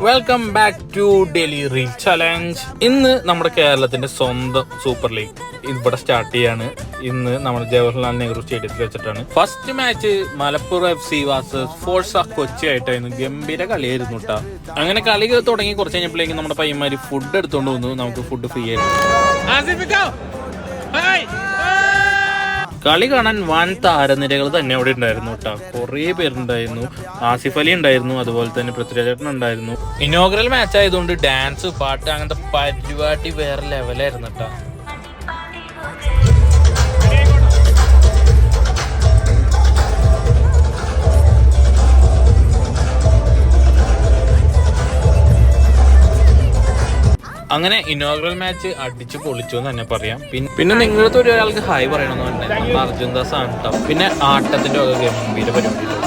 Welcome back to daily reel challenge. ഇന്ന് നമ്മുടെ കേരളത്തിന്റെ സ്വന്തം സൂപ്പർ ലീഗ് ഇവിടെ സ്റ്റാർട്ട് ചെയ്യാണ്. ഇന്ന് നമ്മുടെ ജവഹർലാൽ നെഹ്റു സ്റ്റേഡിയത്തിൽ വെച്ചിട്ടാണ് first match. Malappuram FC versus Forca Kochi ആയിട്ടായിരുന്നു. ഗംഭീര കളിയായിരുന്നു കേട്ടോ. അങ്ങനെ കളി തുടങ്ങി കുറച്ച് കഴിഞ്ഞപ്പോഴേക്കും നമ്മുടെ പയ്യന്മാര് ഫുഡ് എടുത്തോണ്ട് വന്നു. നമുക്ക് ഫുഡ് ഫ്രീ ആയിരുന്നു. കളി കാണാൻ വൻ താരനിരകൾ തന്നെ അവിടെ ഉണ്ടായിരുന്നു കേട്ടോ. കുറേ പേരുണ്ടായിരുന്നു. ആസിഫ് അലി ഉണ്ടായിരുന്നു, അതുപോലെ തന്നെ പൃഥ്വിരാജേട്ടൻ ഉണ്ടായിരുന്നു. ഇനോഗ്രൽ മാച്ച് ആയതുകൊണ്ട് ഡാൻസ്, പാട്ട്, അങ്ങനത്തെ പരിപാടി വേറെ ലെവലായിരുന്നു കേട്ടോ. അങ്ങനെ ഇനോഗ്രൽ മാച്ച് അടിച്ചു പൊളിച്ചു എന്ന് തന്നെ പറയാം. പിന്നെ നിങ്ങളത്തെ ഒരാൾക്ക് ഹായ് പറയണമെന്ന് പറഞ്ഞാൽ നമ്മുടെ അർജുൻ ദാസ് ആണ് കേട്ടോ. പിന്നെ ആട്ടത്തിന്റെ ഗംഭീര പരിപാടി.